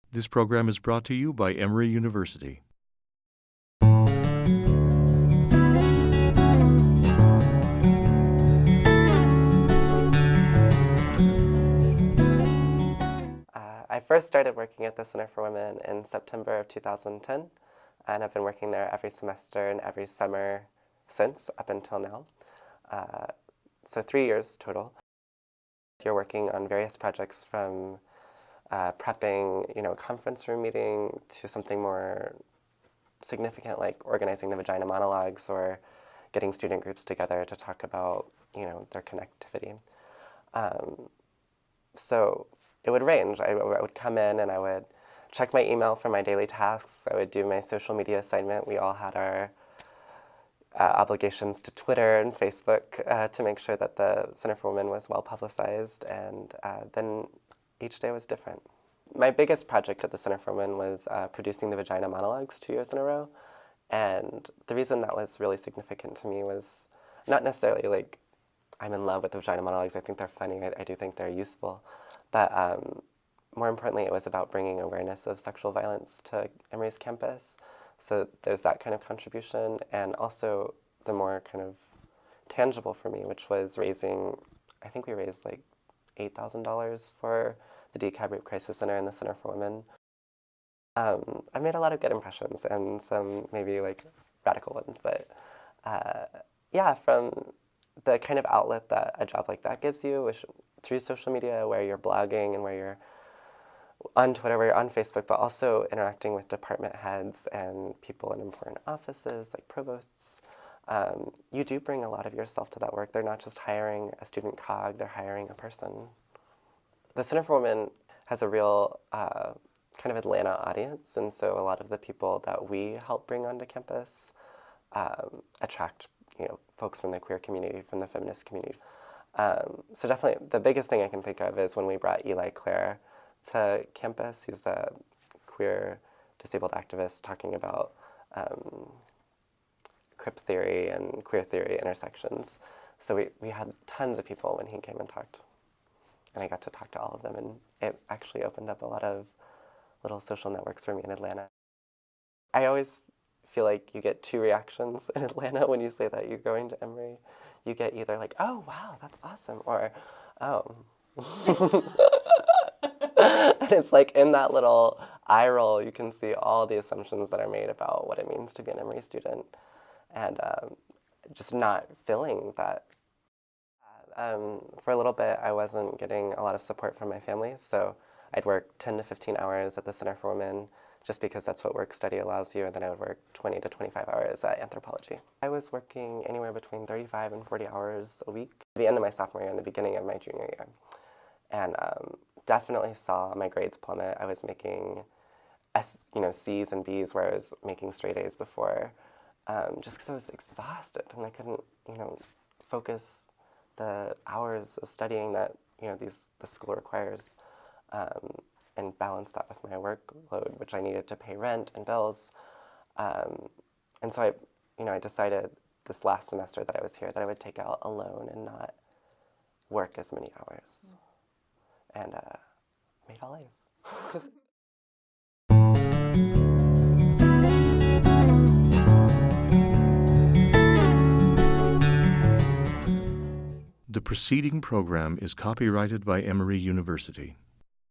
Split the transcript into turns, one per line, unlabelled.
This program is brought to you by Emory University.
I first started working at the Center for Women in September of 2010, and I've been working there every semester and every summer since, up until now. So 3 years total. You're working on various projects from prepping, a conference room meeting to something more significant like organizing the vagina monologues or getting student groups together to talk about, their connectivity. So it would range. I would come in and I would check my email for my daily tasks. I would do my social media assignment. We all had our obligations to Twitter and Facebook to make sure that the Center for Women was well publicized, and then each day was different. My biggest project at the Center for Women was producing the vagina monologues 2 years in a row, and the reason that was really significant to me was not necessarily like I'm in love with the vagina monologues. I think they're funny. I do think they're useful, but more importantly, it was about bringing awareness of sexual violence to Emory's campus. So there's that kind of contribution, and also the more kind of tangible for me, which was raising, I think we raised like $8,000 for the DCAB Rape Crisis Center and the Center for Women. I made a lot of good impressions and some maybe like radical ones, but yeah, from the kind of outlet that a job like that gives you, which through social media, where you're blogging and where you're on Twitter, where you're on Facebook, but also interacting with department heads and people in important offices like provosts, you do bring a lot of yourself to that work. They're not just hiring a student cog, they're hiring a person. The Center for Women has a real kind of Atlanta audience, and so a lot of the people that we help bring onto campus attract folks from the queer community, from the feminist community. So definitely the biggest thing I can think of is when we brought Eli Clare to campus. He's a queer disabled activist talking about crip theory and queer theory intersections. So we had tons of people when he came and talked. And I got to talk to all of them, and it actually opened up a lot of little social networks for me in Atlanta. I always feel like you get two reactions in Atlanta when you say that you're going to Emory. You get either like, oh, wow, that's awesome, or, oh. And it's like in that little eye roll, you can see all the assumptions that are made about what it means to be an Emory student, and just not feeling that. For a little bit, I wasn't getting a lot of support from my family, so I'd work 10 to 15 hours at the Center for Women just because that's what work study allows you, and then I would work 20 to 25 hours at anthropology. I was working anywhere between 35 and 40 hours a week at the end of my sophomore year and the beginning of my junior year. And definitely saw my grades plummet. I was making C's and B's where I was making straight A's before, just because I was exhausted and I couldn't, focus the hours of studying that the school requires, and balance that with my workload, which I needed to pay rent and bills. And so I decided this last semester that I was here that I would take out a loan and not work as many hours. And made all A's.
The preceding program is copyrighted by Emory University.